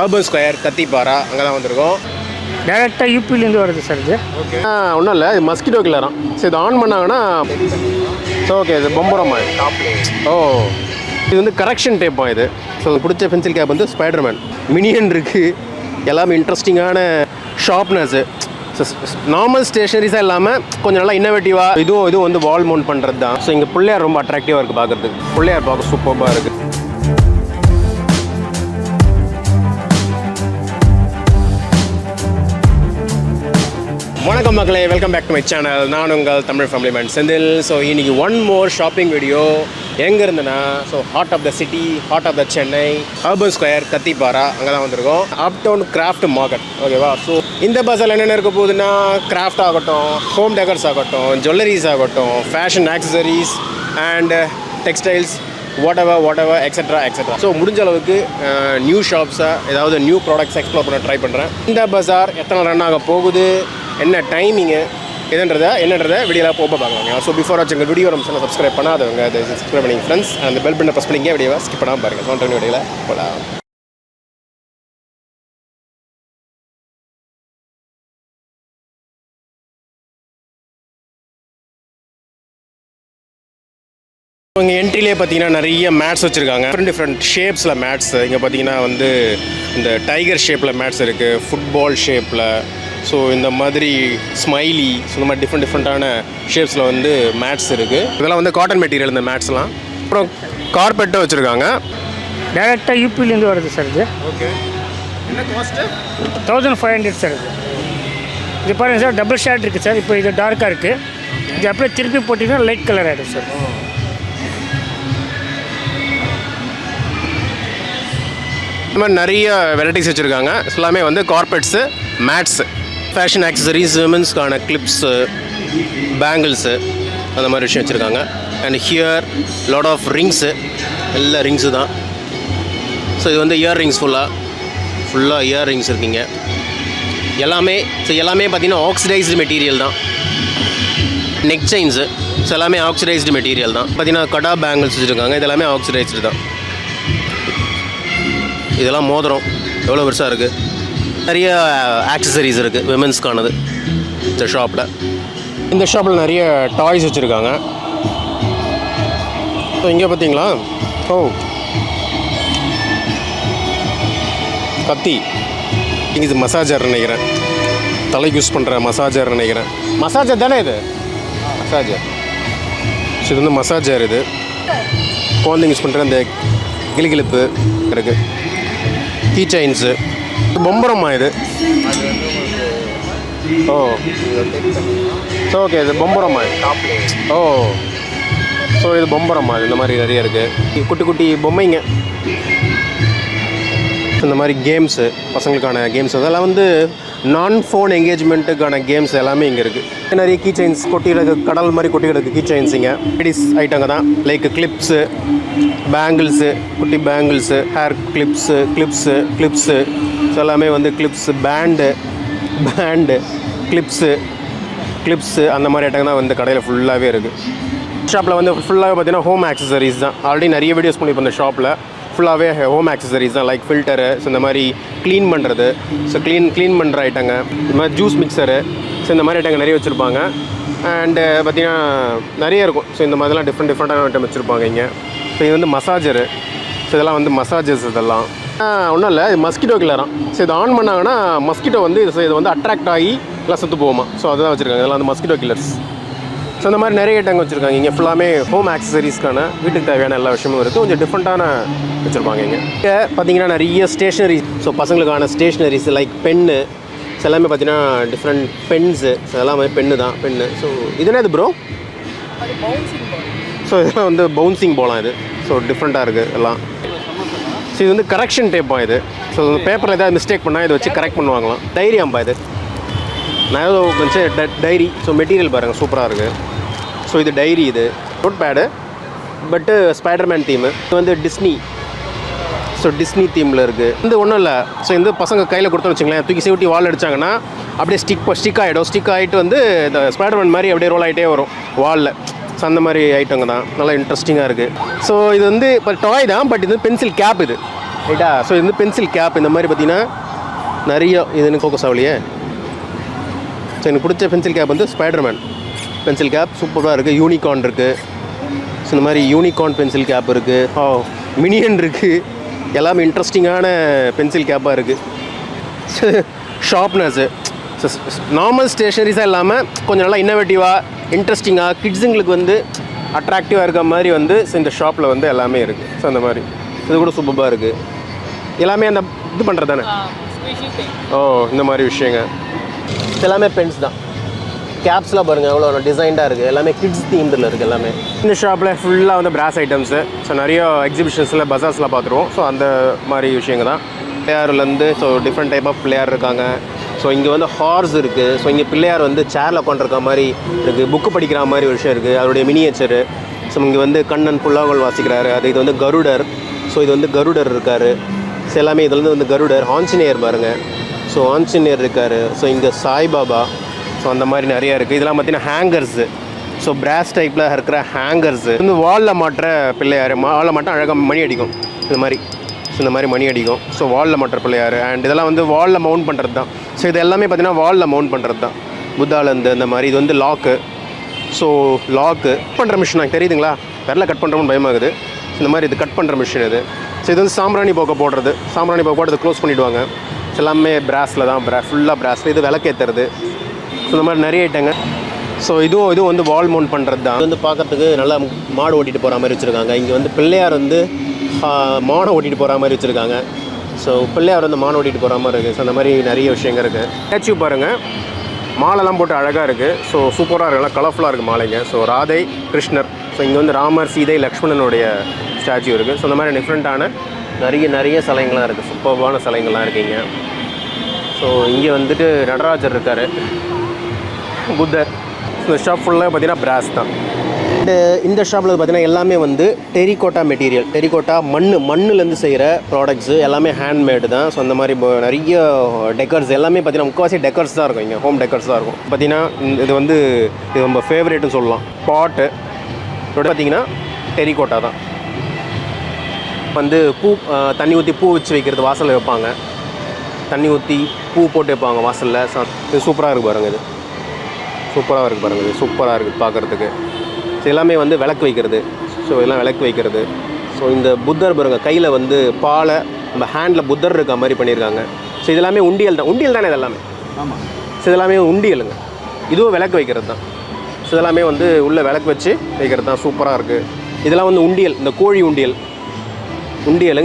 Urban square Kathipara அங்கே தான் வந்திருக்கோம். டேரெக்டாக யூபிலேருந்து வருது சார் இது. ஓகே ஒன்றும் இல்லை, இது மஸ்கிட்டோ கில்லராம். சரி இது ஆன் பண்ணாங்கன்னா ஓகே இது பொம்பரமா. ஓ இது வந்து கரெக்ஷன் டேப்பா இது. ஸோ பிடிச்ச பென்சில் கேப் வந்து ஸ்பைடர்மேன் மினியன் இருக்குது. எல்லாமே இன்ட்ரெஸ்டிங்கான ஷார்ப்னஸ்ஸு. நார்மல் ஸ்டேஷனரிஸாக இல்லாமல் கொஞ்சம் நல்லா இன்னோவேட்டிவாக இதுவும் வந்து வால் மவுண்ட் பண்ணுறது தான். ஸோ இங்கே பிள்ளையார் ரொம்ப அட்ராக்டிவாக இருக்குது பார்க்குறதுக்கு. பிள்ளையார் பார்க்க சூப்பராக இருக்குது. வணக்கம் மக்களே, welcome back to my channel. நான் உங்கள் Tamil family man Senthil. So இன்றைக்கி ஒன் மோர் ஷாப்பிங் வீடியோ. எங்கே இருந்துன்னா so heart of the city, heart of the Chennai, urban square Kathipara அங்கே தான் வந்திருக்கோம். Uptown craft market. ஓகேவா? ஸோ இந்த பஸ்ஸில் என்னென்ன இருக்க போகுதுன்னா கிராஃப்ட் ஆகட்டும், ஹோம் டெக்கர்ஸ் ஆகட்டும், ஜுவல்லரிஸ் ஆகட்டும், fashion accessories and textiles, whatever etcetera. So முடிஞ்ச அளவுக்கு நியூ ஷாப்ஸாக ஏதாவது நியூ ப்ராடக்ட்ஸ் எக்ஸ்ப்ளோர் பண்ண ட்ரை பண்ணுறேன். இந்த பஸார் எத்தனை ரன் ஆக போகுது, என்ன டைமிங்கு என்னன்றதை வீடியோவில் போக பார்க்கலாங்க. ஸோ பிஃபோர் வாட்ச் எங்கள் வீடியோ நம்ம சப்ஸ்கிரைப் பண்ணாதவங்க அதை சப்ஸ்கிரைப் பண்ணிங்க ஃப்ரெண்ட்ஸ். அந்த பெல் பட்டனை ப்ரெஸ் பண்ணிங்க, வீடியோவை ஸ்கிப் பண்ணாமல் பாருங்கள். ஸோ வீடியோவில் போகலாம். இங்கே என்ட்ரிலே பார்த்தீங்கன்னா நிறைய மேட்ஸ் வச்சுருக்காங்க. டிஃப்ரெண்ட் ஷேப்ஸில் மேட்ஸ். இங்கே பார்த்தீங்கன்னா வந்து இந்த டைகர் ஷேப்பில் மேட்ஸ் இருக்குது, ஃபுட்பால் ஷேப்பில். ஸோ இந்த மாதிரி ஸ்மைலி, ஸோ இந்த மாதிரி டிஃப்ரெண்ட்டான ஷேப்ஸில் வந்து மேட்ஸ் இருக்குது. இதெல்லாம் வந்து காட்டன் மெட்டீரியல் இந்த மேட்ஸ்லாம். அப்புறம் கார்பெட்டும் வச்சுருக்காங்க. டேரெக்டாக யூபிலேருந்து வருது சார் இது. ஓகே என்ன காஸ்ட்டு? 1500 சார் இது. இது பாருங்கள் சார், டபுள் ஷேட் இருக்குது சார். இப்போ இது டார்க்காக இருக்குது. இது அப்படியே திருப்பி போட்டிங்கன்னா லைட் கலர் ஆகிடும் சார். இந்த மாதிரி நிறைய வெரைட்டிஸ் வச்சுருக்காங்க. எல்லாமே வந்து கார்பெட்ஸு, மேட்ஸு, ஃபேஷன் ஆக்சசரிஸ், விமென்ஸ்க்கான கிளிப்ஸு, பேங்கிள்ஸு, அந்த மாதிரி விஷயம் வச்சுருக்காங்க. And here lot of rings, எல்லா ரிங்ஸு தான். ஸோ இது வந்து இயர் ரிங்ஸ் ஃபுல்லாக இயர் ரிங்ஸ் இருக்குங்க எல்லாமே. ஸோ எல்லாமே பார்த்திங்கன்னா ஆக்சிடைஸ்டு மெட்டீரியல் தான். நெக் செயின்ஸு, ஸோ எல்லாமே ஆக்சிடைஸ்டு மெட்டீரியல் தான். பார்த்திங்கன்னா கடா பேங்கிள்ஸ் வச்சுருக்காங்க. இது எல்லாமே ஆக்சிடைஸ்டு தான். இதெல்லாம் மோதிரம் எவ்வளோ பெருசாக இருக்குது. நிறைய ஆக்சசரிஸ் இருக்குது விமென்ஸ்க்கானது இந்த ஷாப்பில். இந்த ஷாப்பில் நிறைய டாய்ஸ் வச்சுருக்காங்க. ஸோ இங்கே பார்த்தீங்களா, ஓ கத்தி. இது மசாஜர் நினைக்கிறேன், தலைக்கு யூஸ் பண்ணுற மசாஜர் நினைக்கிறேன். மசாஜர் தானே இது? மசாஜர். ஸோ இது வந்து மசாஜர். இது குழந்தைங்க யூஸ் பண்ணுற அந்த கிளிகிளிப்பு இருக்குது. கீ செயின்ஸு, பொம்பரம்மா இது. ஓ ஸோ ஓகே இது பொம்பரம்மா. ஓ ஸோ இது பொம்பரம்மா. இந்த மாதிரி நிறைய இருக்குது. குட்டி குட்டி பொம்மைங்க. இந்த மாதிரி கேம்ஸு, பசங்களுக்கான கேம்ஸ் அதெல்லாம் வந்து நான் ஃபோன் என்கேஜ்மெண்ட்டுக்கான கேம்ஸ் எல்லாமே இங்கே இருக்குது. நிறைய கீ செயின்ஸ் கொட்டி கிடக்கு, கடல் மாதிரி கொட்டி கிடக்கு கீ செயின்ஸ். இங்கே லேடிஸ் ஐட்டங்க தான். லைக் கிளிப்ஸு, பேங்கிள்ஸு, குட்டி பேங்கிள்ஸு, ஹேர் கிளிப்ஸு ஸோ எல்லாமே வந்து கிளிப்ஸு, பேண்டு கிளிப்ஸு அந்த மாதிரி ஐட்டங்க தான் வந்து கடையில் ஃபுல்லாகவே இருக்குது. ஷாப்பில் வந்து ஃபுல்லாகவே பார்த்தீங்கன்னா ஹோம் ஆக்சசரிஸ் தான். ஆல்ரெடி நிறைய வீடியோஸ் பண்ணியிருப்போம். இந்த ஷாப்பில் ஃபுல்லாகவே ஹோம் ஆக்சசரிஸ் தான். லைக் ஃபில்டரு, ஸோ இந்த மாதிரி க்ளீன் பண்ணுறது, ஸோ க்ளீன் பண்ணுற ஐட்டங்க, இந்த மாதிரி ஜூஸ் மிக்சரு, ஸோ இந்த மாதிரி ஐட்டங்க நிறைய வச்சுருப்பாங்க. அண்டு பார்த்திங்கன்னா நிறைய இருக்கும். ஸோ இந்த மாதிரிலாம் டிஃப்ரெண்ட்டான ஐட்டம் வச்சுருப்பாங்க இங்கே. ஸோ இது வந்து மசாஜரு. ஸோ இதெல்லாம் வந்து மசாஜஸ். இதெல்லாம் ஒன்றும் இல்லை, இது மஸ்கிட்டோ கில்லராம். ஸோ இது ஆன் பண்ணாங்கன்னா மஸ்கிட்டோ வந்து இது வந்து அட்ராக்ட் ஆகி எல்லாம் செத்து போகுமா. ஸோ அதுதான் வச்சுருக்காங்க. இதெல்லாம் வந்து மஸ்கிட்டோ கில்லர்ஸ். ஸோ இந்த மாதிரி நிறைய ஐட்டங்க வச்சுருக்காங்க இங்கே. ஃபுல்லாமே ஹோம் ஆக்சசரிஸ்க்கான வீட்டுக்கு தேவையான எல்லா விஷயமும் இருக்குது. கொஞ்சம் டிஃப்ரெண்ட்டான வச்சுருப்பாங்க இங்கே. பார்த்தீங்கன்னா நிறைய ஸ்டேஷ்னரி. ஸோ பசங்களுக்கான ஸ்டேஷ்னரிஸ் லைக் பென்னு, ஸோ எல்லாமே பார்த்தீங்கன்னா டிஃப்ரெண்ட் பென்ஸு. ஸோ எல்லாமே பென்னு தான். ஸோ இதுனா இது ப்ரோ? ஸோ இதெல்லாம் வந்து பவுன்சிங் போகலாம் இது. ஸோ டிஃப்ரெண்ட்டாக இருக்குது எல்லாம். ஸோ இது வந்து கரெக்ஷன் டேப்பா இது. ஸோ பேப்பரில் ஏதாவது மிஸ்டேக் பண்ணால் இதை வச்சு கரெக்ட் பண்ணுவாங்களாம். டைரி அம்பா இது. நான் ஏதோ கொஞ்சம் டைரி. ஸோ மெட்டீரியல் பாருங்கள் சூப்பராக இருக்குது. ஸோ இது டைரி, இது நோட் பேடு, பட்டு ஸ்பைடர்மேன் தீமு. இது வந்து டிஸ்னி. ஸோ டிஸ்னி தீமில் இருக்குது. இது ஒன்றும் இல்லை. ஸோ இந்த பசங்க கையில் கொடுத்தோன்னு வச்சுங்களேன், தூக்கி சேவிட்டி வால் அடித்தாங்கன்னா அப்படியே ஸ்டிக் ஆகிடும். ஸ்டிக் ஆகிட்டு வந்து இந்த ஸ்பைடர்மேன் மாதிரி அப்படியே ரோல் ஆகிட்டே வரும் வாலில். ஸோ அந்த மாதிரி ஐட்டங்க தான். நல்லா இன்ட்ரெஸ்டிங்காக இருக்குது. ஸோ இது வந்து இப்போ டாய் தான், பட் இது பென்சில் கேப். இது ரைட்டா. ஸோ இது வந்து பென்சில் கேப் இந்த மாதிரி பார்த்தீங்கன்னா நிறைய இது எனக்கு ஃபோக்கஸ் ஆகலையே. ஸோ எனக்கு பிடிச்ச பென்சில் கேப் வந்து ஸ்பைடர்மேன் பென்சில் கேப் சூப்பராக இருக்குது. யூனிகார்ன் இருக்குது. ஸோ இந்த மாதிரி யூனிகார்ன் பென்சில் கேப் இருக்குது. மினியன் இருக்குது. எல்லாமே இன்ட்ரெஸ்டிங்கான பென்சில் கேப்பாக இருக்குது. ஷார்ப்னஸ்ஸு நார்மல் ஸ்டேஷ்னரிஸாக இல்லாமல் கொஞ்சம் நல்லா இன்னோவேட்டிவாக இன்ட்ரெஸ்டிங்காக கிட்ஸுங்களுக்கு வந்து அட்ராக்டிவாக இருக்க மாதிரி வந்து இந்த ஷாப்பில் வந்து எல்லாமே இருக்குது. ஸோ அந்த மாதிரி இது கூட சூப்பராக இருக்குது. எல்லாமே அந்த இது பண்ணுறது தானே. இந்த மாதிரி விஷயங்க எல்லாமே பென்ஸ் தான். கேப்ஸ்லாம் பாருங்கள் எவ்வளோ டிசைன்டாக இருக்குது. எல்லாமே கிட்ஸ் தீம்டில் இருக்குது எல்லாமே. இந்த ஷாப்பில் ஃபுல்லாக வந்து பிராஸ் ஐட்டம்ஸு. ஸோ நிறைய எக்ஸிபிஷன்ஸில் பஜார்ஸ்லாம் பார்த்துருவோம். ஸோ அந்த மாதிரி விஷயங்க தான். பிள்ளையார்லேருந்து so different type of Pillaiyar இருக்காங்க. ஸோ இங்கே வந்து ஹார்ஸ் இருக்குது. ஸோ இங்கே பிள்ளையார் வந்து சேரில் உட்காந்துருக்க மாதிரி இருக்குது. புக்கு படிக்கிற மாதிரி ஒரு விஷயம் இருக்குது. அதோடைய மினியேச்சரு. ஸோ இங்கே வந்து கண்ணன் புல்லாங்குழல் வாசிக்கிறாரு. இது வந்து கருடர். ஸோ இது வந்து கருடர் இருக்கார். ஸோ எல்லாமே இதில் வந்து கருடர். ஆஞ்சநேயர் பாருங்கள். ஸோ ஆஞ்சநேயர் இருக்கார். ஸோ இங்கே சாய்பாபா. ஸோ அந்த மாதிரி நிறையா இருக்குது. இதெல்லாம் பார்த்தீங்கன்னா ஹேங்கர்ஸு. ஸோ பிராஸ் டைப்பில் இருக்கிற ஹேங்கர்ஸு வந்து வாலில் மாட்டுற பிள்ளையார். வாலில் மாட்டம் அழகாக மணி அடிக்கும் இந்த மாதிரி. ஸோ இந்த மாதிரி மணி அடிக்கும். ஸோ வாலில் மாட்டுற பிள்ளையார். அண்ட் இதெல்லாம் வந்து வாலில் மவுண்ட் பண்ணுறது தான். ஸோ இது எல்லாமே பார்த்தீங்கன்னா வாலில் மவுண்ட் பண்ணுறது தான். புத்தாலேருந்து இந்த மாதிரி. இது வந்து லாக்கு. ஸோ லாக்கு பண்ணுற மிஷின் எனக்கு தெரியுதுங்களா. விரல கட் பண்ணுறோம்னு பயமாகுது. இந்த மாதிரி இது கட் பண்ணுற மிஷின் இது. ஸோ இது வந்து சாம்பிராணி போக்க போடுறது. சாம்பிராணி போக்க போட்டு க்ளோஸ் பண்ணிவிடுவாங்க. எல்லாமே பிராஸில் தான். ஃபுல்லாக பிராஸில். இது விளக்கேற்றுறது. ஸோ இந்த மாதிரி நிறைய ஐட்டங்க. ஸோ இதுவும் வந்து வால் மவுண்ட் பண்ணுறது தான். இது வந்து பார்க்குறதுக்கு நல்லா மாடு ஓட்டிகிட்டு போகிற மாதிரி வச்சுருக்காங்க. இங்கே வந்து பிள்ளையார் வந்து மானை ஓட்டிகிட்டு போகிற மாதிரி வச்சுருக்காங்க. ஸோ பிள்ளையார் வந்து மானை ஓட்டிகிட்டு போகிற மாதிரி இருக்குது. ஸோ அந்த மாதிரி நிறைய விஷயங்கள் இருக்குது. ஸ்டாச்சு பாருங்கள். மாலைலாம் போட்டு அழகாக இருக்குது. ஸோ சூப்பராக இருக்குது. நல்லா கலர்ஃபுல்லாக இருக்குது மாலைங்க. ஸோ ராதை கிருஷ்ணர். ஸோ இங்கே வந்து ராமர் சீதை லக்ஷ்மணனுடைய ஸ்டாச்சு இருக்குது. ஸோ இந்த மாதிரி டிஃப்ரெண்ட்டான நிறைய சிலைங்கள்லாம் இருக்குது. சூப்பர்வான சிலைங்கள்லாம் இருக்குங்க. ஸோ இங்கே வந்துட்டு நடராஜர் இருக்கார். புத்தர். இந்த ஷாப் ஃபுல்லாக பார்த்தீங்கன்னா பிராஸ் தான். இந்த ஷாப்பில் பார்த்தீங்கன்னா எல்லாமே வந்து டெரிகோட்டா மெட்டீரியல். டெரிகோட்டா மண்ணுலேருந்து செய்கிற ப்ராடக்ட்ஸு எல்லாமே ஹேண்ட்மேடு தான். ஸோ அந்த மாதிரி நிறைய டெக்கர்ஸ் எல்லாமே பார்த்தீங்கன்னா முக்கால்வாசி டெக்கர்ஸ் தான் இருக்கும். இங்கே ஹோம் டெக்கர்ஸ் தான் இருக்கும். பார்த்தீங்கன்னா இது ரொம்ப ஃபேவரேட்னு சொல்லலாம். பாட்டு பார்த்தீங்கன்னா டெரிகோட்டா தான். வந்து தண்ணி ஊற்றி பூ வச்சு வைக்கிறது. வாசலில் வைப்பாங்க. தண்ணி ஊற்றி பூ போட்டு வைப்பாங்க வாசலில். இது சூப்பராக இருக்குது பாருங்கள். இது சூப்பராக இருக்குது பாருங்கள். இது சூப்பராக இருக்குது பார்க்குறதுக்கு. ஸோ எல்லாமே வந்து விளக்கு வைக்கிறது. ஸோ இதெல்லாம் விளக்கு வைக்கிறது. ஸோ இந்த புத்தர் பாருங்கள் கையில் வந்து பாலை நம்ம ஹேண்டில் புத்தர் இருக்க மாதிரி பண்ணியிருக்காங்க. ஸோ இதெல்லாமே உண்டியல் தான். உண்டியல் தானே இதெல்லாமே. ஆமாம். ஸோ இதெல்லாமே உண்டியலுங்க. இதுவும் விளக்கு வைக்கிறது தான். ஸோ இதெல்லாமே வந்து உள்ளே விளக்கு வச்சு வைக்கிறது தான். சூப்பராக இருக்குது. இதெல்லாம் வந்து உண்டியல். இந்த கோழி உண்டியலுங்க.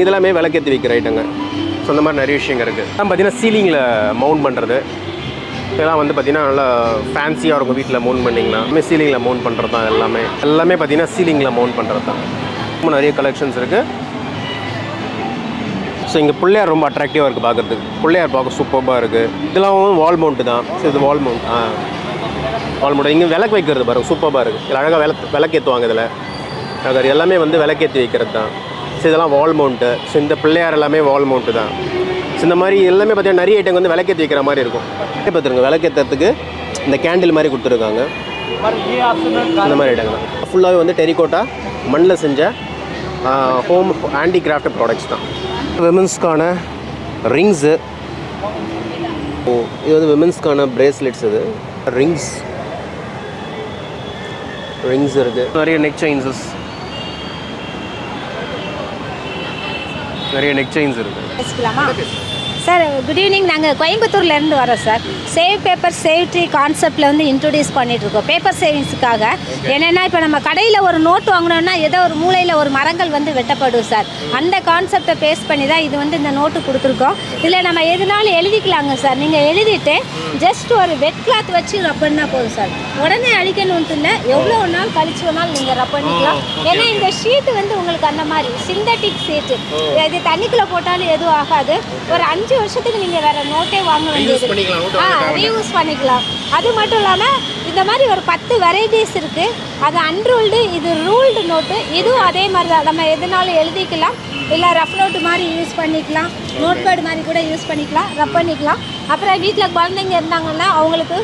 இதெல்லாமே விளக்கேற்றி வைக்கிற ஐட்டங்க. ஸோ அந்த மாதிரி நிறைய விஷயங்கள் இருக்குது. பார்த்தீங்கன்னா சீலிங்கில் மவுண்ட் பண்ணுறது. இதெல்லாம் வந்து பார்த்திங்கன்னா நல்லா ஃபேன்சியாக இருக்கும். வீட்டில் மவுண்ட் பண்ணிங்கன்னா சீலிங்கில் மவுண்ட் பண்ணுறது தான். எல்லாமே பார்த்திங்கன்னா சீலிங்கில் மவுண்ட் பண்ணுறது தான். ரொம்ப நிறைய கலெக்ஷன்ஸ் இருக்குது. ஸோ இங்கே பிள்ளையார் ரொம்ப அட்ராக்டிவாக இருக்குது பார்க்குறதுக்கு. பிள்ளையார் பார்க்க சூப்பராக இருக்குது. இதெல்லாம் வால் மவுண்ட்டு தான். ஸோ இது வால் மவுண்ட். வால் மவுண்ட். இங்கே விளக்கு வைக்கிறது பாருங்கள். சூப்பராக இருக்குது. இதில் அழகாக விளக்கேற்றுவாங்க. இதில் எல்லாமே வந்து விளக்கேற்றி வைக்கிறது தான். ஸோ இதெல்லாம் வால் மவுண்ட்டு. ஸோ இந்த பிள்ளையார் எல்லாமே வால் மவுண்ட்டு தான். ஸோ இந்த மாதிரி எல்லாமே பார்த்தீங்கன்னா நிறைய ஐட்டம் வந்து விளக்கேற்றி வைக்கிற மாதிரி இருக்கும். பார்த்துருங்க விளக்கேற்றுறதுக்கு இந்த கேண்டில் மாதிரி கொடுத்துருக்காங்க. அந்த மாதிரி ஐட்டங்கள் தான். ஃபுல்லாகவே வந்து டெரிகோட்டா மண்ணில் செஞ்ச ஹோம் ஹேண்டிகிராஃப்ட் ப்ராடக்ட்ஸ் தான். விமென்ஸ்க்கான ரிங்ஸு. இது வந்து விமென்ஸ்க்கான பிரேஸ்லெட்ஸ். இது ரிங்ஸ் இருக்குது. நிறைய நெக் செயின்ஸஸ். நிறைய நெக் செயின்ஸ் இருக்குது. Sir good evening. நாங்கள் கோயம்புத்தூர்லேருந்து வரோம் sir. Save paper save tree கான்செப்டில் வந்து இன்ட்ரடியூஸ் பண்ணிகிட்ருக்கோம் பேப்பர் சேவிங்ஸுக்காக. என்னென்னா இப்போ நம்ம கடையில் ஒரு நோட்டு வாங்கினோன்னா ஏதோ ஒரு மூலையில் ஒரு மரங்கள் வந்து வெட்டப்படும் சார். அந்த கான்செப்டை பேஸ் பண்ணி தான் இது வந்து இந்த நோட்டு கொடுத்துருக்கோம். இதில் நம்ம எதுனாலும் எழுதிக்கலாங்க சார். நீங்கள் எழுதிட்டு ஜஸ்ட் ஒரு வெட் கிளாத் வச்சு ரப் பண்ணால் போதும் சார். உடனே அழிக்கணுன்ட்டு இல்லை. எவ்வளோ நாள் கழிச்சு வேணாலும் நீங்கள் ரப் பண்ணிக்கலாம். ஏன்னா இந்த ஷீட்டு வந்து உங்களுக்கு அந்த மாதிரி சிந்தட்டிக் ஷீட்டு. இது தண்ணிக்குள்ளே போட்டாலும் எதுவும் ஆகாது. ஒரு 5 5 வருஷத்துக்கு நீங்கள் வேறு நோட்டே வாங்க வேண்டியது ரீயூஸ் பண்ணிக்கலாம். அது மட்டும் இல்லாமல் இந்த மாதிரி ஒரு 10 வெரைட்டிஸ் இருக்குது. அது அன்ரூல்டு, இது ரூல்டு நோட்டு. இதுவும் அதே மாதிரி தான், நம்ம எதுனாலும் எழுதிக்கலாம், இல்லை ரஃப் நோட்டு மாதிரி யூஸ் பண்ணிக்கலாம், நோட் பேட் மாதிரி கூட யூஸ் பண்ணிக்கலாம், ரப் பண்ணிக்கலாம். அப்புறம் வீட்டில் குழந்தைங்க இருந்தாங்கன்னா அவங்களுக்கு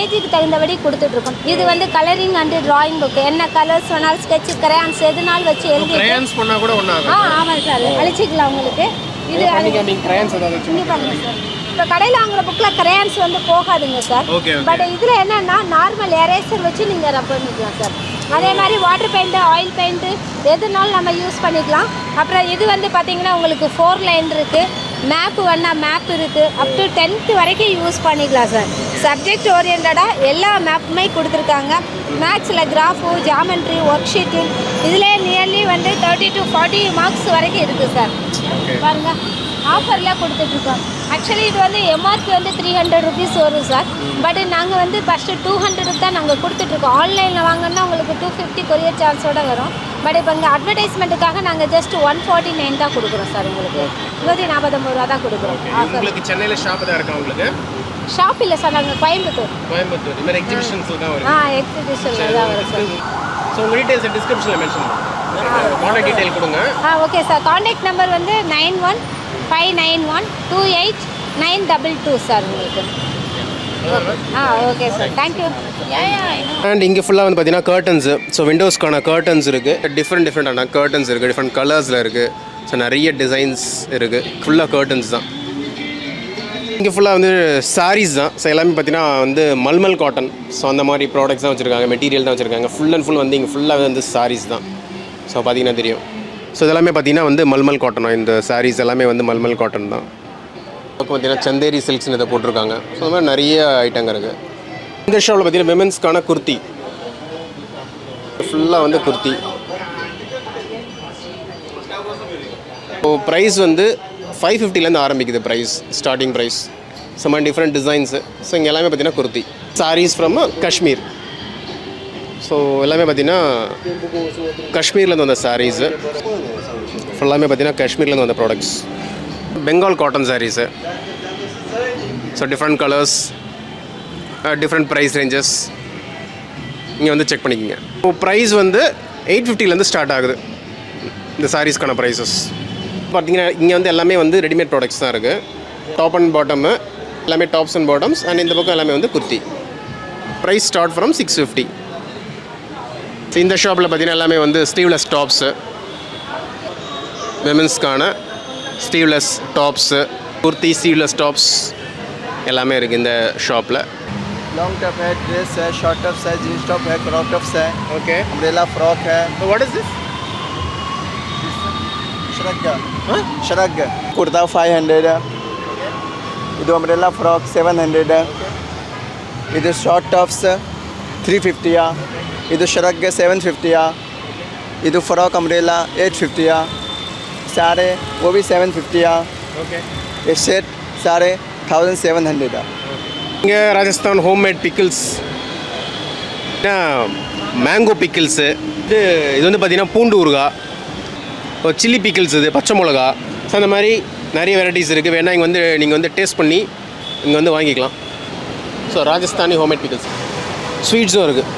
ஏஜுக்கு தகுந்தபடி கொடுத்துட்ருக்கோம். இது வந்து கலரிங் அண்டு டிராயிங் புக்கு. என்ன கலர்ஸ் வேணாலும் ஸ்கெட்சு, கிரையான்ஸ் எதுனாலும் வச்சு எழுதி ஆமாம் சார், அழிச்சிக்கலாம் உங்களுக்கு. இது இங்கே பாருங்க சார், இப்போ கடையில் வாங்குற புக்கில் கிரையான்ஸ் வந்து போகாதுங்க சார். பட் இதில் என்னென்னா நார்மல் எரேசர் வச்சு நீங்கள் ரப் பண்ணிக்கலாம் சார். அதே மாதிரி வாட்டர் பெயிண்ட்டு, ஆயில் பெயிண்ட்டு எதுனாலும் நம்ம யூஸ் பண்ணிக்கலாம். அப்புறம் இது வந்து பார்த்திங்கன்னா உங்களுக்கு 4 லைன் இருக்குது, மேப்பு வேணா மேப் இருக்குது, அப் டு 10th வரைக்கும் யூஸ் பண்ணிக்கலாம் சார். சப்ஜெக்ட் ஓரியன்டாக எல்லா மேப்புமே கொடுத்துருக்காங்க. மேக்ஸில் கிராஃபு, ஜாமெண்ட்ரி, ஒர்க் ஷீட்டு இதில் நியர்லி வந்து 30 to 40 மார்க்ஸ் வரைக்கும் இருக்குது சார். பாருங்கள், ஆஃபரில் கொடுத்துட்ருக்கோம். ஆக்சுவலி இது வந்து எம்ஆர்பி வந்து 300 rupees வரும் சார். பட் நாங்கள் வந்து ஃபஸ்ட்டு 200 தான் நாங்கள் கொடுத்துட்ருக்கோம். ஆன்லைனில் வாங்கினா உங்களுக்கு 250 கொரியர் சார்ஜோடு வரும். பட் இப்போ இங்கே அட்வர்டைஸ்மெண்ட்டுக்காக நாங்கள் ஜஸ்ட் 149 தான் கொடுக்குறோம் சார். உங்களுக்கு 149 ரூபா தான் கொடுக்குறோம். உங்களுக்கு சென்னையில் ஷாப் தான் இருக்கா? உங்களுக்கு ஷாப் இல்லை சார், நாங்கள் கோயம்புத்தூர் இது மாதிரி எக்ஸிபிஷன்ஸில் தான் வரும். எக்ஸிபிஷனில் தான் வரும் சார். ஸோ உங்கள் டீட்டெயில்ஸ் டிஸ்கிரிப்ஷனில் மென்ஷன் பண்ணுங்கள். கான்டாக்ட் டீட்டெயில் கொடுங்க. Okay sir. கான்டாக்ட் நம்பர் வந்து 9159128922 சார் உங்களுக்கு. Okay sir, thank you. அண்ட் இங்கே ஃபுல்லாக வந்து பார்த்தீங்கன்னா கர்டன்ஸு. ஸோ விண்டோஸ்க்கான கர்டன்ஸ் இருக்குது. டிஃப்ரெண்டான கர்டன்ஸ் இருக்குது, டிஃப்ரெண்ட் கலர்ஸில் இருக்குது. ஸோ நிறைய டிசைன்ஸ் இருக்குது. ஃபுல்லாக கர்டன்ஸ் தான். இங்கே ஃபுல்லாக வந்து சாரீஸ் தான். ஸோ எல்லாமே பார்த்தீங்கன்னா வந்து மல்மல் காட்டன். ஸோ அந்த மாதிரி ப்ராடக்ட்ஸ் தான் வச்சுருக்காங்க, மெட்டீரியல் தான் வச்சுருக்காங்க. ஃபுல் அண்ட் ஃபுல் வந்து இங்கே ஃபுல்லாக வந்து சாரீஸ் தான். ஸோ பார்த்தீங்கன்னா தெரியும். ஸோ இதெல்லாமே பார்த்தீங்கன்னா வந்து மல்மல் காட்டன். இந்த சாரீஸ் எல்லாமே வந்து மல்மல் காட்டன் தான். பார்த்தீங்கன்னா சந்தேரி சில்க்ஸ்னு இதை போட்டிருக்காங்க. ஸோ அந்த மாதிரி நிறைய ஐட்டங்க இருக்குது. இந்த ஷாப்பில் பார்த்தீங்கன்னா விமென்ஸ்க்கான குர்த்தி, ஃபுல்லாக வந்து குர்த்தி. ஸோ ப்ரைஸ் வந்து 550லேருந்து ஆரம்பிக்குது price, starting price. Some different designs. So இங்கே எல்லாமே பார்த்தீங்கன்னா kurti. Sarees from Kashmir. So எல்லாமே பார்த்தீங்கன்னா காஷ்மீர்லேருந்து வந்த சாரீஸு. ஃபுல்லாமே பார்த்தீங்கன்னா காஷ்மீர்லேருந்து வந்த products. Bengal cotton sarees. So different colours, different price ranges இங்கே வந்து செக் பண்ணிக்கோங்க. ஸோ ப்ரைஸ் வந்து 850லேருந்து ஸ்டார்ட் ஆகுது இந்த சாரீஸ்க்கான ப்ரைஸஸ். பார்த்தீங்கன்னா இங்கே வந்து எல்லாமே வந்து ரெடிமேட் ப்ராடக்ட்ஸ் தான் இருக்குது. டாப் அண்ட் பாட்டமு எல்லாமே டாப்ஸ் அண்ட் பாட்டம்ஸ். அண்ட் இந்த பக்கம் எல்லாமே வந்து kurti. Price start from 650. So இந்த ஷாப்பில் பார்த்தீங்கன்னா எல்லாமே வந்து ஸ்லீவ்லெஸ் டாப்ஸு, விமென்ஸ்க்கான sleeveless tops, kurti, sleeveless tops எல்லாமே இருக்குது இந்த ஷாப்பில். लॉन्ग टॉप है, ड्रेस है, शॉर्ट टॉप्स है, जीन्स टॉप है, क्रॉप टॉप्स है, ओके, अम्ब्रेला फ्रॉक है. तो what is this? Shrug shrug kurta 500 है. ಇದು अम्ब्रेला फ्रॉक 700 है. ಇದು शॉर्ट टॉप्स 350 है. ಇದು श्रग 750 है. ಇದು फ्रॉक अम्ब्रेला 850 है. सारे वो भी 750 है. ओके, ये सेट सारे 1700 है. இங்கே Rajasthan homemade pickles, mango pickles. இது வந்து பார்த்திங்கன்னா பூண்டு ஊறுகாய், சில்லி பிக்கிள்ஸ், இது பச்சை மிளகா. ஸோ அந்த மாதிரி நிறைய வெரைட்டிஸ் இருக்குது. வேணால் இங்கே வந்து நீங்கள் வந்து டேஸ்ட் பண்ணி இங்கே வந்து வாங்கிக்கலாம். So Rajasthani homemade pickles. ஸ்வீட்ஸும் இருக்குது.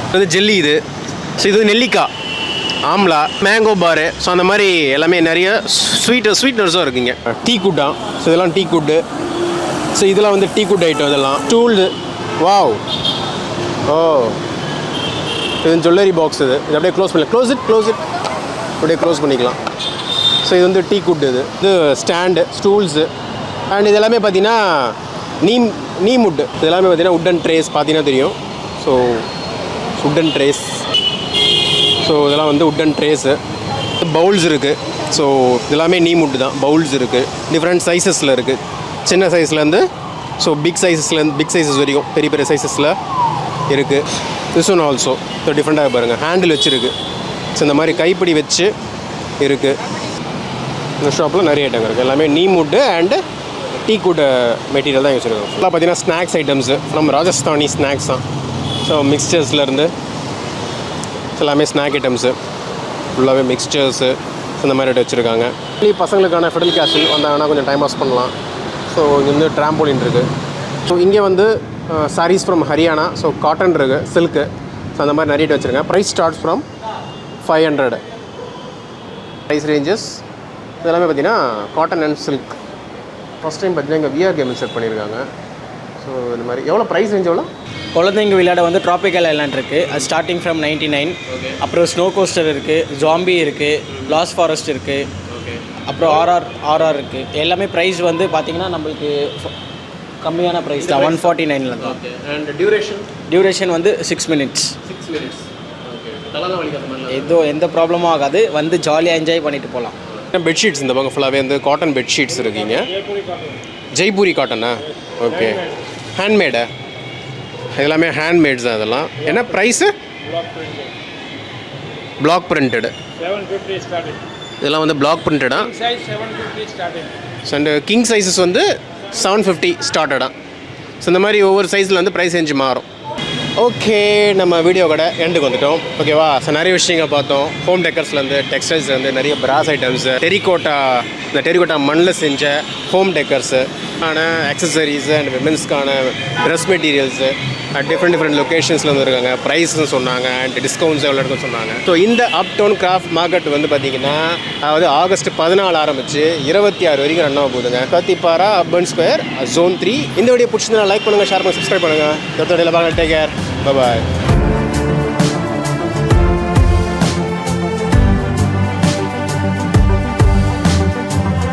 இது வந்து ஜெல்லி. இது ஸோ இது நெல்லிக்காய், ஆம்லா, மேங்கோ பாரு. ஸோ அந்த மாதிரி எல்லாமே நிறைய ஸ்வீட்னர்ஸும் இருக்குங்க. டீ குட்டா. ஸோ இதெல்லாம் டீ குட்டு. ஸோ இதெல்லாம் வந்து டீ குட் ஐட்டம். இதெல்லாம் ஸ்டூல்டு. வாவ், ஓ, இது ஜுவல்லரி பாக்ஸ். இது அப்படியே க்ளோஸ் பண்ணலாம். க்ளோஸ் இட் அப்படியே க்ளோஸ் பண்ணிக்கலாம். ஸோ இது வந்து டீ குட். இது ஸ்டாண்டு, ஸ்டூல்ஸு. அண்ட் இது எல்லாமே பார்த்தீங்கன்னா நீம் வுட். இது எல்லாமே பார்த்தீங்கன்னா உட்டன் ட்ரேஸ் பார்த்தீங்கன்னா தெரியும். So wooden trace. ஸோ இதெல்லாம் வந்து உட்டன் ட்ரேஸு. பவுல்ஸ் இருக்குது. ஸோ இதெல்லாமே நீம் வுட் தான். பவுல்ஸ் இருக்குது, டிஃப்ரெண்ட் சைஸஸில் இருக்குது. சின்ன சைஸ்லேருந்து ஸோ பிக் சைஸஸ் வரைக்கும் பெரிய பெரிய சைஸஸில் இருக்குது. திஸ் ஒன் ஆல்சோ ஸோ டிஃப்ரெண்ட்டாக பாருங்கள். ஹேண்டில் வச்சுருக்கு. ஸோ இந்த மாதிரி கைப்பிடி வச்சு இருக்குது. இந்த ஷாப்பில் நிறைய ஐட்டம் இருக்குது. எல்லாமே neem wood and tea good material தான் வச்சுருக்கோம். ஃபுல்லாக பார்த்தீங்கன்னா snacks items from Rajasthani snacks தான். ஸோ மிக்சர்ஸ்லேருந்து எல்லாமே ஸ்நாக் ஐட்டம்ஸு, ஃபுல்லாகவே மிக்சர்ஸு, இந்த மாதிரி வச்சுருக்காங்க. பசங்களுக்கான ஃபெடல் கேஸ்டில் வந்தாங்கன்னா கொஞ்சம் டைம் பாஸ் பண்ணலாம். ஸோ இங்கே வந்து ட்ராம்போலின் இருக்குது. ஸோ இங்கே வந்து sarees from Haryana. So cotton இருக்குது, சில்க்கு. ஸோ அந்த மாதிரி நிறைய வச்சுருக்கேன். Price starts from 500. Price ranges இதெல்லாமே பார்த்தீங்கன்னா cotton and silk. First time பார்த்தீங்கன்னா இங்கே விஆர் கேம் செட் பண்ணியிருக்காங்க. ஸோ இந்த மாதிரி எவ்வளோ ப்ரைஸ் ரேஞ்ச் எவ்வளோ? குழந்தைங்க விளையாட வந்து ட்ராபிக்கல் ஐலாண்ட் இருக்குது, அது ஸ்டார்டிங் ஃப்ரம் 99. அப்புறம் ஸ்னோ கோஸ்டர் இருக்குது, ஜாம்பி இருக்குது, லாஸ்ட் ஃபாரஸ்ட் இருக்குது, அப்புறம் ஆர்ஆர் இருக்குது. எல்லாமே ப்ரைஸ் வந்து பார்த்திங்கன்னா நம்மளுக்கு கம்மியான ப்ரைஸ் தான், 149 தான். அண்ட் டியூரேஷன் வந்து 6 மினிட்ஸ். எந்த ப்ராப்ளமும் ஆகாது, வந்து ஜாலியாக என்ஜாய் பண்ணிட்டு போகலாம். பெட்ஷீட்ஸ் இந்த பக்கம் ஃபுல்லாகவே வந்து காட்டன் பெட்ஷீட்ஸ் இருக்குங்க. ஜெய்ப்பூரி காட்டனா? ஓகே. ஹேண்ட்மேடா? எல்லாமே ஹேண்ட்மேட்ஸ் தான் இதெல்லாம். என்ன ப்ரைஸு? Black printed. இதெல்லாம் வந்து பிளாக் பிரிண்டடா? அண்ட் கிங் சைஸஸ் வந்து 750 ஸ்டார்டடா. ஸோ இந்த மாதிரி ஒவ்வொரு சைஸில் வந்து ப்ரைஸ் ரேஞ்சு மாறும். ஓகே, நம்ம வீடியோ கடை எண்டுக்கு வந்துட்டோம். ஓகேவா? ஸோ நிறைய விஷயங்கள் பார்த்தோம். ஹோம் டெக்கர்ஸ்லேருந்து, டெக்ஸ்டைல்ஸ்லேருந்து, நிறைய பிராஸ் ஐட்டம்ஸு, இந்த டெரிகோட்டா மண்ணில் செஞ்ச ஹோம் டெக்கர்ஸு ஆன ஆக்சசரிஸு அண்ட் விமென்ஸ்க்கான ட்ரெஸ் மெட்டீரியல்ஸு டிஃப்ரெண்ட் லொக்கேஷன்ஸில் வந்துருக்காங்க. ப்ரைஸ்ன்னு சொன்னாங்க அண்ட் டிஸ்கவுண்ட்ஸ் எவ்வளோ இருக்குன்னு சொன்னாங்க. ஸோ இந்த அப் டவுன் கிராஃப்ட் மார்க்கெட் வந்து பார்த்திங்கன்னா அதாவது ஆகஸ்ட் 14 ஆரம்பிச்சு 26 வரைக்கும் ரன் ஆக போகுதுங்க. Kathipara urban square, Zone 3. இந்த வீடியோ பிடிச்சிருந்தா லைக் பண்ணுங்கள், ஷேர் பண்ணுங்கள், சப்ஸ்கிரைப் பண்ணுங்கள். டேக் கேர், பாய்.